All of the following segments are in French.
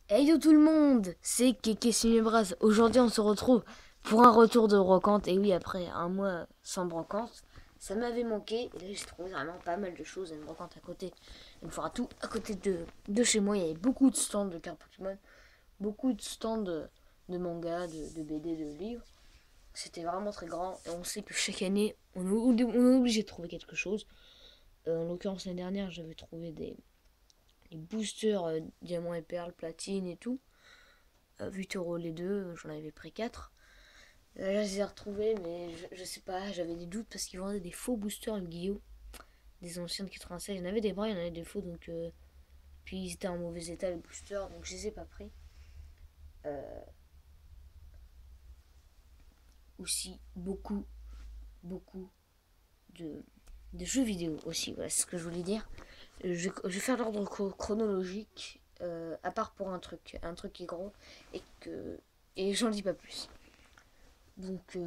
Hey yo tout le monde, c'est Keke Cinebras. Aujourd'hui on se retrouve pour un retour de brocante. Et oui, après un mois sans brocante, ça m'avait manqué. Et là j'ai trouvé vraiment pas mal de choses. Une brocante à côté, il me fera tout à côté de chez moi. Il y avait beaucoup de stands de cartes Pokémon, beaucoup de stands de manga, de BD, de livres. C'était vraiment très grand. Et on sait que chaque année on est obligé de trouver quelque chose. En l'occurrence l'année dernière j'avais trouvé des boosters diamant et perles, platine et tout. 8 € les deux, j'en avais pris 4. Là, je les ai retrouvés, mais je sais pas, j'avais des doutes parce qu'ils vendaient des faux boosters Yu-Gi-Oh! Des anciens de 96. Il y en avait des vrais, il y en avait des faux, donc. Puis ils étaient en mauvais état, les boosters, donc je les ai pas pris. Euh, Aussi, beaucoup de, de jeux vidéo aussi, voilà, c'est ce que je voulais dire. Je vais faire l'ordre chronologique, à part pour un truc qui est gros, et que. Et j'en dis pas plus. Donc,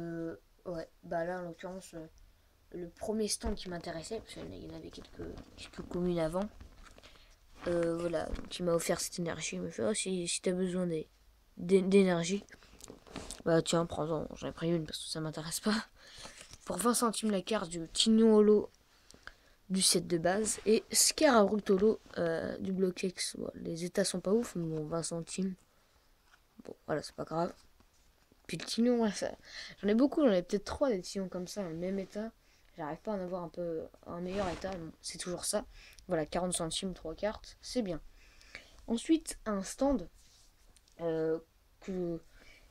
ouais, bah là, en l'occurrence, le premier stand qui m'intéressait, parce qu'il y en avait quelques communes avant, voilà, qui m'a offert cette énergie. Il m'a fait, oh, si t'as besoin d'énergie, bah tiens, prends-en. J'en ai pris une parce que ça m'intéresse pas. Pour 20 centimes la carte du Tignon Holo du set de base et Scarabruto Holo du bloc X. Bon, les états sont pas ouf, mais bon, 20 centimes. Bon, voilà, c'est pas grave. Puis le Tignon, ouais, j'en ai beaucoup, j'en ai peut-être 3 des Tignons comme ça, dans le même état. J'arrive pas à en avoir un peu un meilleur état, bon, c'est toujours ça. Voilà, 40 centimes, 3 cartes, c'est bien. Ensuite, un stand euh, que,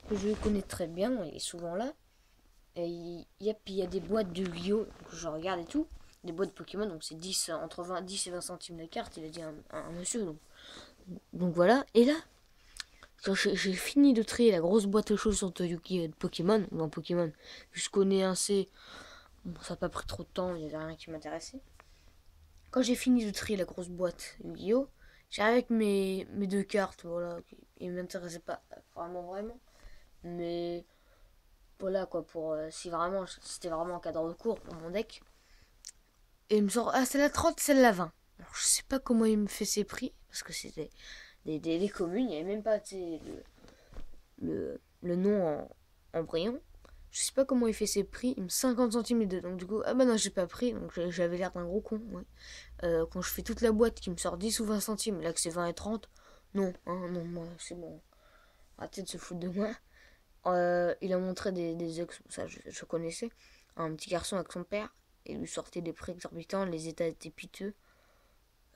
que je connais très bien, il est souvent là. Et il y a des boîtes de Yu-Gi-Oh! Que je regarde et tout. Des boîtes de Pokémon, donc c'est 10 entre 10 et 20 centimes la carte, il a dit un monsieur. Donc voilà, et là, quand j'ai fini de trier la grosse boîte aux choses sur Yu-Gi de Pokémon, ou en Pokémon, je connais assez. Bon, ça n'a pas pris trop de temps, il n'y avait rien qui m'intéressait. Quand j'ai fini de trier la grosse boîte Yu-Gi-Oh! J'arrive avec mes deux cartes, voilà, qui ne m'intéressaient pas vraiment. Mais voilà quoi, pour si vraiment c'était vraiment un cadre de cours pour mon deck. Et il me sort, ah c'est la 30, c'est la 20. Alors, je sais pas comment il me fait ses prix, parce que c'était des communes, il n'y avait même pas le nom en brillant. Je sais pas comment il fait ses prix, il me 50 centimes les deux. Donc du coup, ah bah non, j'ai pas pris, donc j'avais l'air d'un gros con. Ouais. Quand je fais toute la boîte qui me sort 10 ou 20 centimes, là que c'est 20 et 30, non, hein, non, moi c'est bon. Arrêtez de se foutre de moi. Il a montré des ex, ça je connaissais, un petit garçon avec son père, et lui sortait des prix exorbitants, les états étaient piteux.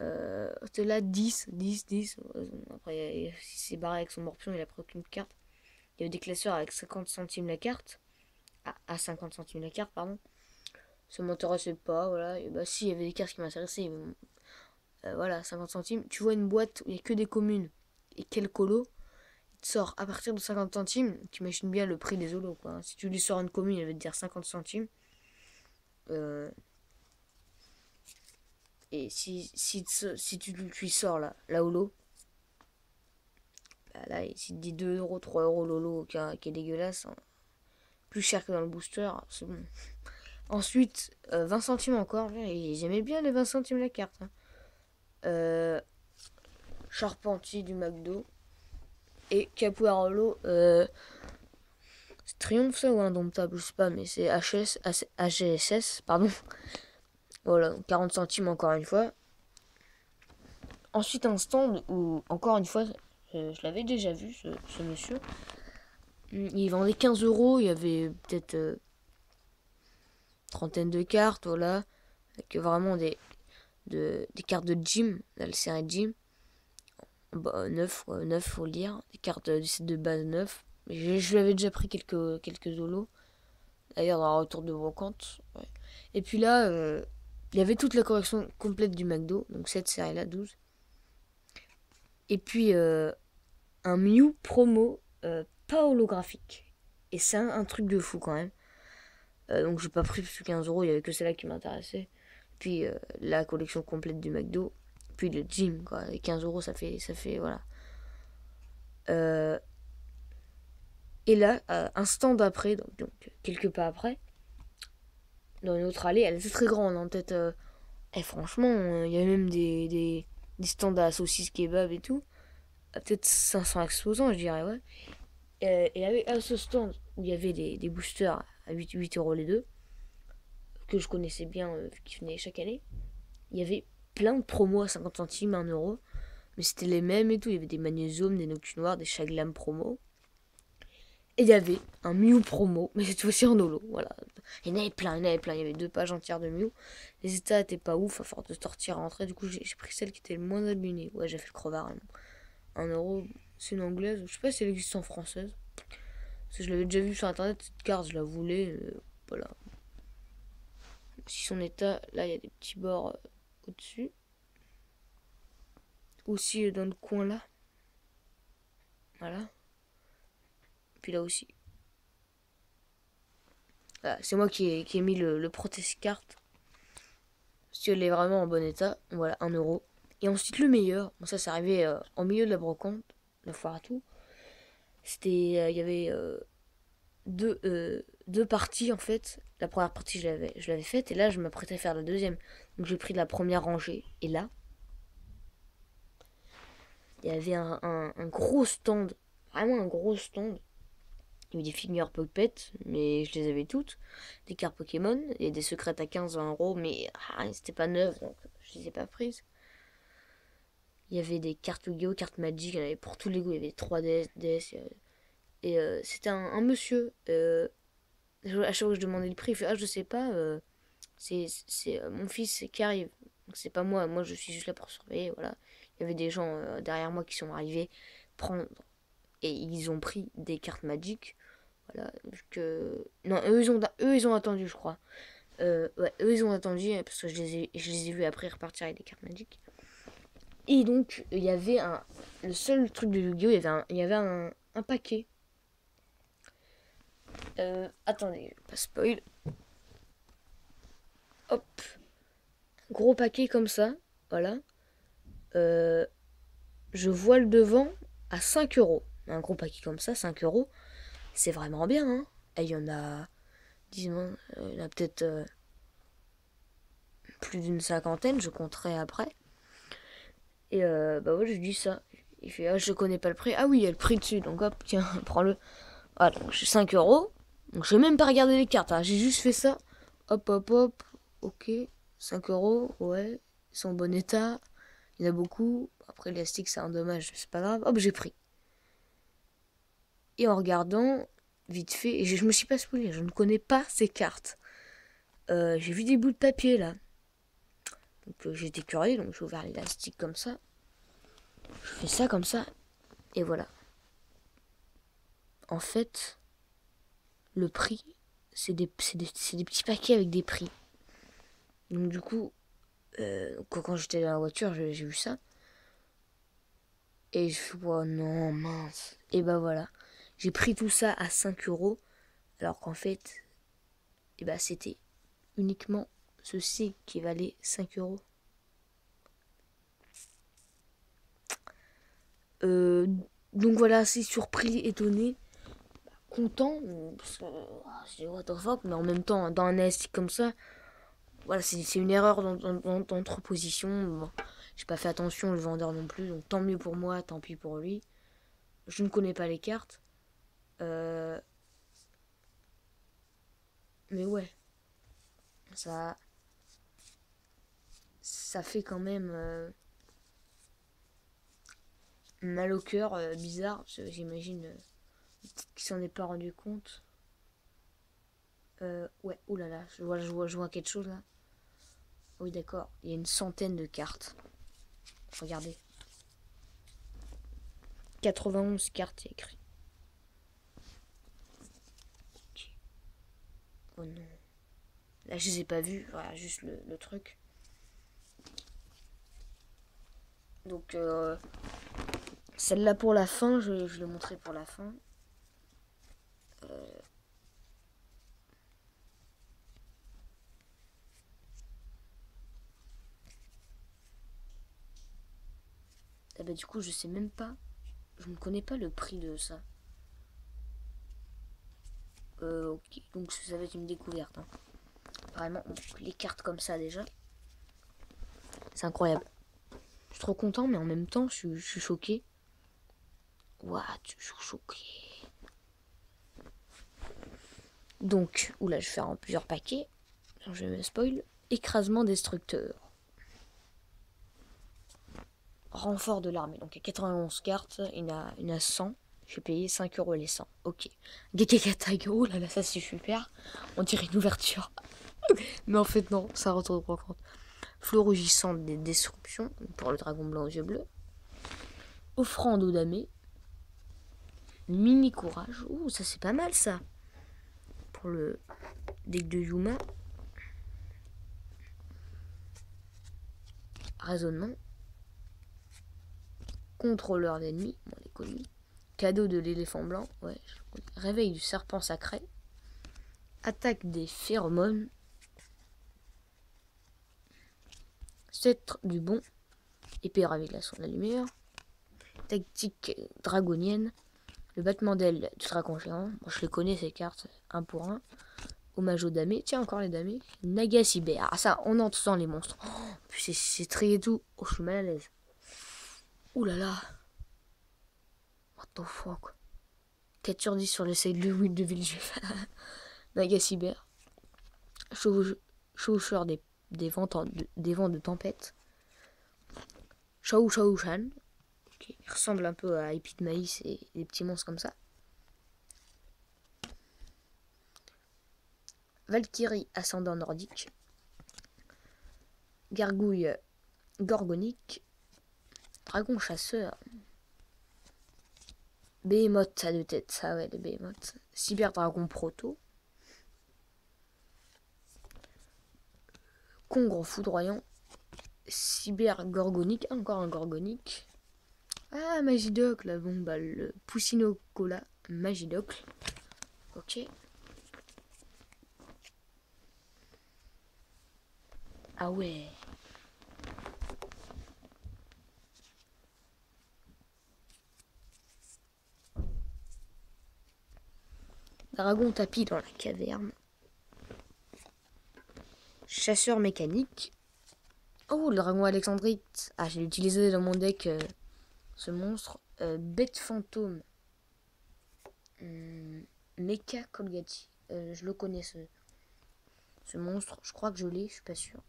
C'était là 10. Après, il s'est barré avec son morpion, il a pris aucune carte. Il y avait des classeurs avec 50 centimes la carte. Ah, à 50 centimes la carte, pardon. Ça m'intéressait pas, voilà. Et bah, si, il y avait des cartes qui m'intéressaient. Voilà, 50 centimes. Tu vois une boîte où il n'y a que des communes et quelques colos. Il te sort à partir de 50 centimes. Tu imagines bien le prix des holos, quoi. Si tu lui sors une commune, elle va te dire 50 centimes. Euh, et si tu lui sors la holo, bah là, s'il te dit 2 €, 3 € l'holo qui est dégueulasse, hein, plus cher que dans le booster, c'est bon. Ensuite, 20 centimes encore. J'aimais bien les 20 centimes la carte, hein. Euh, Charpentier du McDo. Et Capoeirolo. C'est Triomphe ça ou Indomptable, je sais pas, mais c'est HGSS, pardon. Voilà, 40 centimes encore une fois. Ensuite, un stand où, encore une fois, je l'avais déjà vu, ce monsieur. Il vendait 15 euros, il y avait peut-être trentaine de cartes, voilà. Avec vraiment des cartes de gym, la série gym. Bah, 9, 9 faut le dire. Des cartes du set de base 9. Je lui avais déjà pris quelques holos. D'ailleurs, dans un retour de brocante. Ouais. Et puis là, il y avait toute la correction complète du McDo. Donc cette série-là, 12. Et puis, un Mew promo pas holographique. Et c'est un truc de fou quand même. Donc j'ai pas pris plus de 15 euros. Il y avait que celle-là qui m'intéressait. Puis la collection complète du McDo. Puis le gym, quoi. Et 15 euros, ça fait voilà. Euh, et là, un stand après, donc quelques pas après, dans une autre allée, elle était très grande, en tête. Et franchement, il y a même des stands à saucisses kebab et tout. peut-être 500 exposants, je dirais, ouais. Et avec à ce stand où il y avait des boosters à 8 euros les deux, que je connaissais bien, vu qu'ils venaient chaque année, il y avait plein de promos à 50 centimes, 1 euro. Mais c'était les mêmes et tout. Il y avait des magnésiums, des Noctu noirs, des Shaglam promo. Et il y avait un Mew promo, mais cette fois-ci en holo. Voilà. Il y en avait plein, il y en avait plein. Il y avait 2 pages entières de Mew. Les états étaient pas ouf, à force de sortir et rentrer. Du coup, j'ai pris celle qui était le moins abîmée. Ouais, j'ai fait le crevard. 1 euro, c'est une anglaise. Je sais pas si elle existe en française. Parce que je l'avais déjà vue sur internet, cette carte, je la voulais. Voilà. Si son état, là, il y a des petits bords au-dessus. Aussi dans le coin là. Voilà. Puis là aussi. Voilà, c'est moi qui ai mis le protest carte. Si elle est vraiment en bon état. Voilà, 1 euro. Et ensuite le meilleur. Bon, ça c'est arrivé en milieu de la brocante. La foire à tout. C'était. Il y avait deux parties en fait. La première partie je l'avais faite. Et là je m'apprêtais à faire la deuxième. Donc j'ai pris de la première rangée. Et là. Il y avait un gros stand. Vraiment un gros stand. Il y avait des figures Puppet, mais je les avais toutes. Des cartes Pokémon et des secrètes à 15-20 euros, mais c'était pas neuf, donc je les ai pas prises. Il y avait des cartes Yu-Gi-Oh!, cartes Magic, il y en avait pour tous les goûts. Il y avait 3DS, DS. Et c'était un monsieur. À chaque fois que je demandais le prix, il fait: Ah, je sais pas, c'est mon fils qui arrive. Donc c'est pas moi, moi je suis juste là pour surveiller. Voilà. Il y avait des gens derrière moi qui sont arrivés prendre. Et ils ont pris des cartes Magic. Voilà, que... Non, eux, ils ont attendu, je crois. Ouais, eux, ils ont attendu, parce que je les ai vus après repartir avec des cartes magiques. Et donc, il y avait un... Le seul truc de Yu-Gi-Oh! Il y avait un paquet. Attendez, pas spoil. Hop. Gros paquet comme ça. Voilà. Euh, je vois le devant à 5 euros. Un gros paquet comme ça, 5 euros. C'est vraiment bien, hein. Et il y en a... Disons, il y en a peut-être... plus d'une cinquantaine, je compterai après. Et bah ouais, je dis ça. Il fait: Ah, je connais pas le prix. Ah oui, il y a le prix dessus, donc hop, tiens, prends-le. Ah, donc j'ai 5 euros. Donc j'ai même pas regardé les cartes, hein. J'ai juste fait ça. Hop, hop, hop. Ok, 5 euros, ouais. Ils sont en bon état. Il y en a beaucoup. Après, l'élastique, c'est un dommage, c'est pas grave. Hop, j'ai pris. Et en regardant, vite fait, et je me suis pas spoilé, je ne connais pas ces cartes. J'ai vu des bouts de papier là. Donc j'étais curieux, donc j'ai ouvert l'élastique comme ça. Je fais ça comme ça. Et voilà. En fait, le prix, c'est des petits paquets avec des prix. Donc du coup, quand j'étais dans la voiture, j'ai vu ça. Et je fais: Oh non, mince. Et bah voilà. J'ai pris tout ça à 5 euros. Alors qu'en fait, et bah c'était uniquement ceci qui valait 5 euros. Euh, donc voilà, assez surpris, étonné, content. Parce que c'est what the fuck, mais en même temps, dans un élastique comme ça, voilà, c'est une erreur d'entreposition. Bon, j'ai pas fait attention, le vendeur non plus, donc tant mieux pour moi, tant pis pour lui. Je ne connais pas les cartes. Euh, mais ouais, ça, ça fait quand même mal au cœur, bizarre, parce que j'imagine qu'il s'en est pas rendu compte. Ouais, oulala, je vois quelque chose là. Oui, d'accord, il y a une centaine de cartes. Regardez. 91 cartes, il y a écrit. Ok. Oh non. Là, je les ai pas vues. Voilà, juste le truc. Donc, celle-là pour la fin, je l'ai montré pour la fin. Et bah, du coup, je sais même pas. Je ne connais pas le prix de ça. Ok, donc ça va être une découverte. Hein. Vraiment, les cartes comme ça déjà. C'est incroyable. Je suis trop content, mais en même temps, je suis choqué. Ouah, toujours choqué. Donc, oula, je vais faire en plusieurs paquets. Je me spoil. Écrasement destructeur. Renfort de l'armée. Donc, il y a 91 cartes. Il y en a 100. J'ai payé 5 € les 100. Ok. Gekekatago. Oh là là, ça c'est super. On dirait une ouverture. Mais en fait, non. Ça retourne pas compte. Flot rougissant des destructions. Pour le dragon blanc aux yeux bleus. Offrande aux damés. Mini courage. Ouh, ça c'est pas mal ça. Pour le deck de Yuma. Raisonnement. Contrôleur d'ennemis. Bon, les connues. Cadeau de l'éléphant blanc. Ouais, réveil du serpent sacré. Attaque des phéromones. Sceptre du bon. Épée révélation de la lumière. Tactique dragonienne. Le battement d'aile du dragon géant. Moi je les connais ces cartes. Un pour un. Hommage aux damés. Tiens, encore les damés. Naga cyber. Ah ça, on entend les monstres. Oh, c'est très et tout. Oh, je suis mal à l'aise. Ouh là là. What the fuck. 4 sur 10 sur le save de Will de Village. Naga cyber. Chaucheur des vents de tempête. Shao Shao Shan. Okay. Il ressemble un peu à Épi de Maïs et des petits monstres comme ça. Valkyrie ascendant nordique. Gargouille gorgonique. Dragon chasseur. Behemoth à 2 têtes, ça ouais, les Behemoth. Cyber dragon proto. Congre foudroyant. Cyber gorgonique, encore un gorgonique. Ah, Magidoc, là, bon, bah, le Poussinocola, Magidoc. Ok. Ah ouais. Dragon tapis dans la caverne. Chasseur mécanique. Oh, le dragon alexandrite. Ah, j'ai utilisé dans mon deck ce monstre. Bête fantôme. Mecha Colgati. Je le connais ce monstre. Je crois que je l'ai, je suis pas sûr.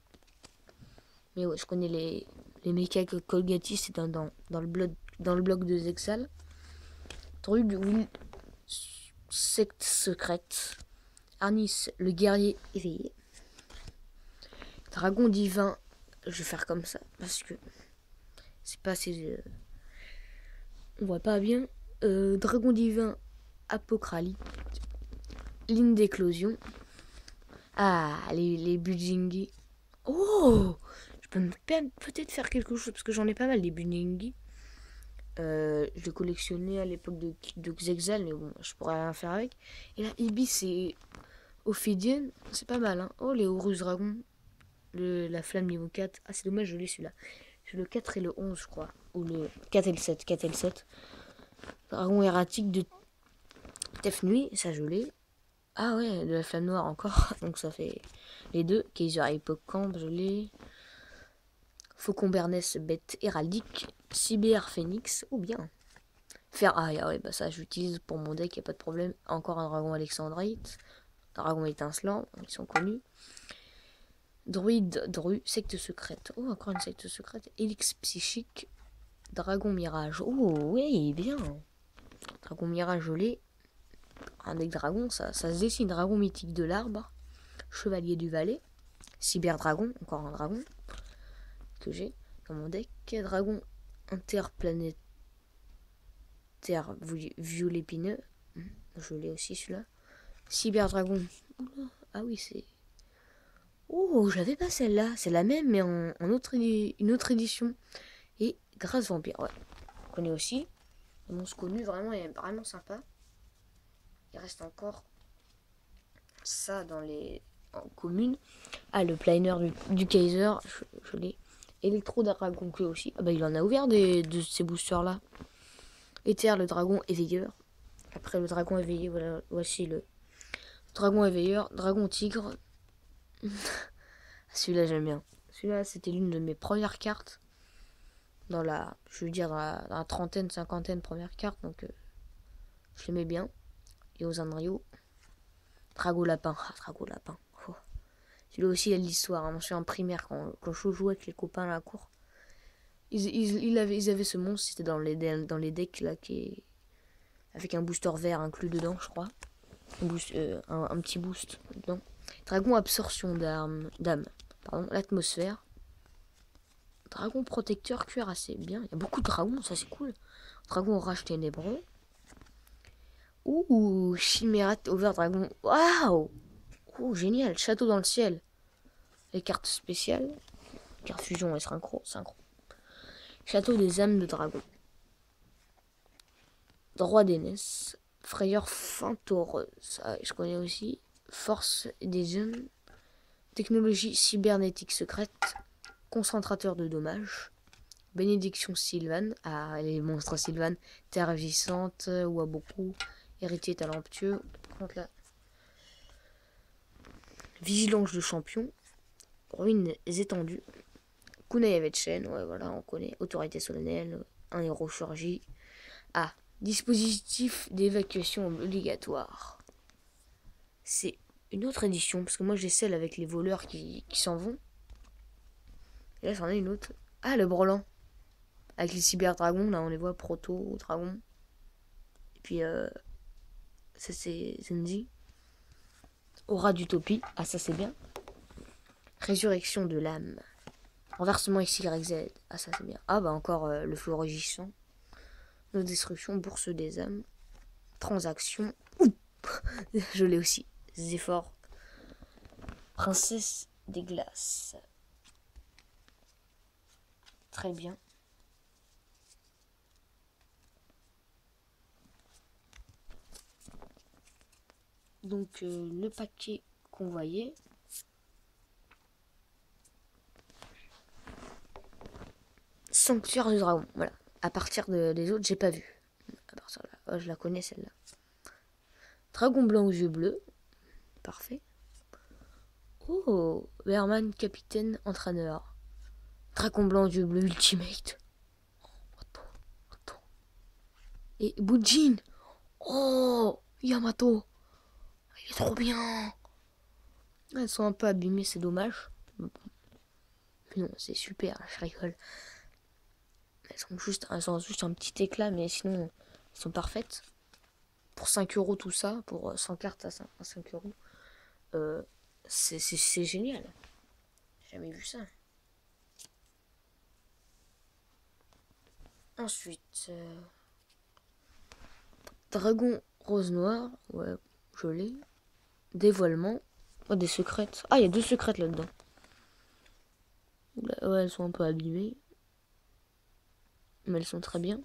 Mais ouais, je connais les Mecha Colgati, c'est dans le bloc de Zexal. Druide Will, secte secrète. Arnis, le guerrier éveillé. Dragon divin, je vais faire comme ça parce que c'est pas assez. On voit pas bien. Dragon divin, apocralypte. Ligne d'éclosion. Ah, les Bujingi. Oh, je peux peut-être faire quelque chose parce que j'en ai pas mal des Bujingi. Je l'ai collectionné à l'époque de Xexal, mais bon, je pourrais rien faire avec. Et là, Ibis et Ophidian, c'est pas mal, hein. Oh, les Horus Dragons. La flamme niveau 4. Ah, c'est dommage, je l'ai celui-là. J'ai le 4 et le 11, je crois. Ou le 4 et le 7. 4 et le 7. Dragon erratique de Tefnui, ça je l'ai. Ah ouais, de la flamme noire encore. Donc ça fait les deux. Kaiser Hippocampe, je l'ai. Faucon Bernès, bête héraldique. Cyber Phoenix, ou bien. Ah ouais, bah ça j'utilise pour mon deck, y a pas de problème. Encore un dragon alexandrite. Dragon étincelant, ils sont connus. Druide, secte secrète. Oh, encore une secte secrète. Élix psychique. Dragon mirage. Oh, ouais, bien. Dragon mirage, je l'ai. Un deck dragon, ça se dessine. Dragon mythique de l'arbre. Chevalier du Valais. Cyber dragon, encore un dragon. Que j'ai dans mon deck. Dragon interplanétaire violet-pineux. Je l'ai aussi celui-là. Cyber dragon. Ah oui, c'est. Oh, j'avais pas celle-là. C'est la même, mais en une autre édition. Et Grâce Vampire, ouais. On connaît aussi. Un monstre connu, vraiment, il est vraiment sympa. Il reste encore ça dans les communes. Ah, le planer du Kaiser, je l'ai. Électro Dragon Queue aussi. Ah bah, il en a ouvert de ces boosters-là. Éther, le dragon éveilleur. Après le dragon éveillé, voilà, voici le dragon éveilleur. Dragon tigre. Celui-là, j'aime bien. Celui-là, c'était l'une de mes premières cartes. dans la, je veux dire, dans la trentaine, cinquantaine première carte, donc je l'aimais bien. Et aux Rio, Drago Lapin, Drago Lapin. Oh. Celui-là aussi, il y a de l'histoire. Hein. Je suis en primaire, quand je jouais avec les copains à la cour. Ils avaient ce monstre, c'était dans les decks là, avec un booster vert inclus dedans, je crois. Un petit boost dedans. Dragon absorption d'âme. Pardon, l'atmosphère. Dragon protecteur cuirassé. Bien, il y a beaucoup de dragons, ça c'est cool. Dragon orage ténébreux. Ouh, Chimérat over dragon. Waouh! Oh, génial, château dans le ciel. Les cartes spéciales. Carte fusion et synchro. Château des âmes de dragon. Droit d'aînesse. Frayeur fantôreuse. Ça, je connais aussi. Force des jeunes. Technologie cybernétique secrète. Concentrateur de dommages. Bénédiction Sylvane. Ah, les monstres Sylvane. Terre vissante. Ou à beaucoup. Héritier talentueux. Contre la vigilance de champion. Ruines étendues. Kunai Avetchen, ouais, voilà, on connaît. Autorité solennelle. Un héros surgit. Ah, dispositif d'évacuation obligatoire. C'est une autre édition, parce que moi j'ai celle avec les voleurs qui s'en vont. Et là, c'en est une autre. Ah, le brelan. Avec les cyberdragons, là, on les voit, proto-dragon. Et puis, ça c'est Zenzi. Aura d'utopie. Ah, ça c'est bien. Résurrection de l'âme. Renversement XYZ. Ah, ça c'est bien. Ah, bah encore le feu rugissant. Nos destructions, bourse des âmes. Transaction. Je l'ai aussi. Zéphore. Princesse des glaces. Très bien. Donc le paquet qu'on voyait. Sanctuaire du dragon. Voilà. À partir des autres, j'ai pas vu. À partir de là. Oh, je la connais celle-là. Dragon blanc aux yeux bleus. Parfait. Oh, Berman, capitaine, entraîneur. Dragon blanc aux yeux bleus, ultimate. Attends. Et Bujin. Oh, Yamato. Il est trop bien. Elles sont un peu abîmées, c'est dommage. Mais non, c'est super, je rigole. Elles ont juste un petit éclat, mais sinon, elles sont parfaites. Pour 5 euros tout ça, pour 100 cartes à 5 euros, c'est génial. J'ai jamais vu ça. Ensuite, Dragon rose noir, ouais, je l'ai. Dévoilement, oh, des secrètes. Ah, il y a 2 secrètes là-dedans. Ouais, elles sont un peu abîmées. Mais elles sont très bien.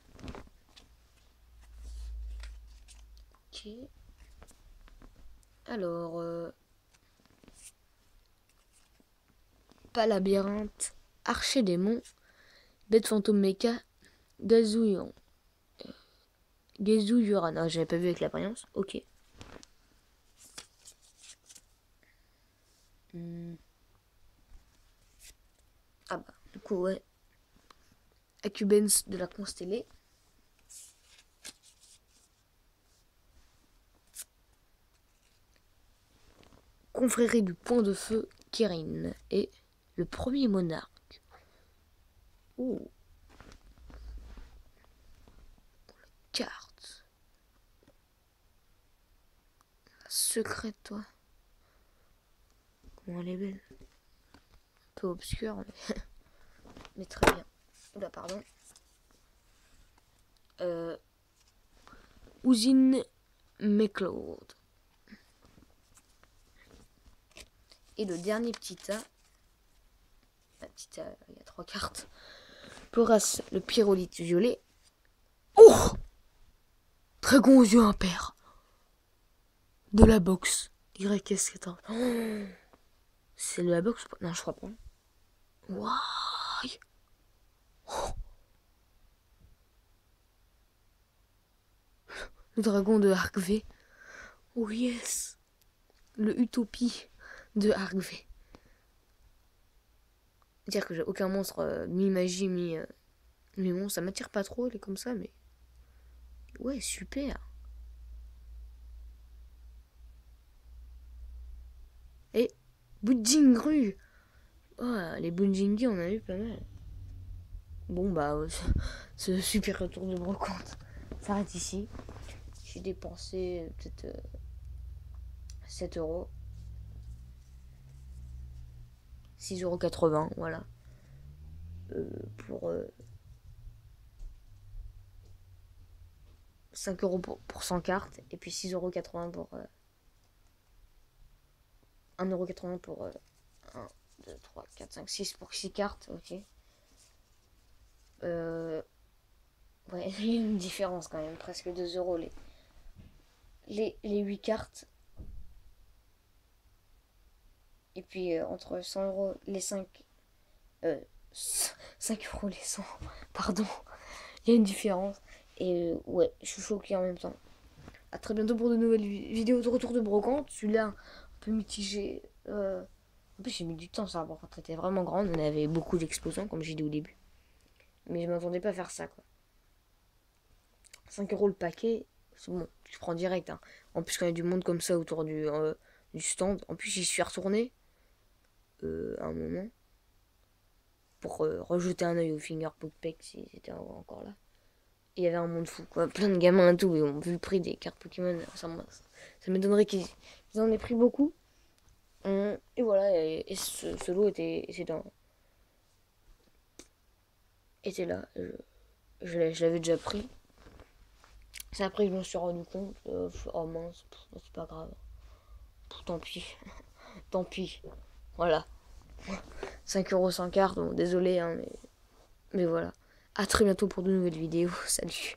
Ok. Alors, pas labyrinthe, archer démon, bête fantôme mecha, Gazouillant. Gezu Yuran. Ah, j'avais pas vu avec l'apparence. Ok. Ah bah, du coup, ouais. Accubens de la Constellée. Confrérie du Point de Feu, Kirin. Et le premier monarque. Oh. Carte. Secrète, toi. Comment elle est belle. Un peu obscure, mais très bien. Oula, pardon. Usine McLeod. Et le dernier petit tas. La petite tas, il y a 3 cartes. Poras, le pyrolite violet. Oh! Dragon aux yeux impairs. De la boxe. YS que t'as. Oh, c'est de la boxe? Non, je crois pas. Waouh! Oh. Le dragon de Arc V. Oh yes! Le Utopie de Arc V. Dire que j'ai aucun monstre mi-magie, Mais bon, ça m'attire pas trop, elle est comme ça, mais... Ouais, super. Et Boudjing Rue. Oh, les Boudjingi, on a eu pas mal. Bon, bah, ce super retour de brocante s'arrête ici. J'ai dépensé peut-être 7 euros. 6,80 €, voilà. Pour 5 euros pour 100 cartes. Et puis 6,80 € pour... 1,80 € pour 1, 2, 3, 4, 5, 6 pour 6 cartes, ok. Ouais, il y a une différence quand même, presque 2 € les 8 cartes. Et puis entre 100 € les 5... 5 € les 100, pardon. Il y a une différence. Et ouais, je suis choquée en même temps. A très bientôt pour de nouvelles vidéos de retour de brocante. Celui-là, un peu mitigé. En plus, j'ai mis du temps, ça. Par contre, était vraiment grande. On avait beaucoup d'explosions, comme j'ai dit au début. Mais je m'attendais pas à faire ça, quoi. 5 € le paquet, c'est bon, tu prends direct. Hein. En plus, quand il y a du monde comme ça autour du stand. En plus, j'y suis retourné à un moment pour rejeter un oeil au Finger Pokedex si c'était encore là. Et il y avait un monde fou, quoi. Plein de gamins et tout. Et on vu le prix des cartes Pokémon. Ça m'étonnerait qu'ils en aient pris beaucoup. Et voilà. Et ce lot était là. Je l'avais déjà pris. C'est après que je me suis rendu compte. Oh mince, c'est pas grave. Tant pis. Tant pis. Voilà. 5 € sans carte. Bon, désolé, hein, mais voilà. A très bientôt pour de nouvelles vidéos. Salut.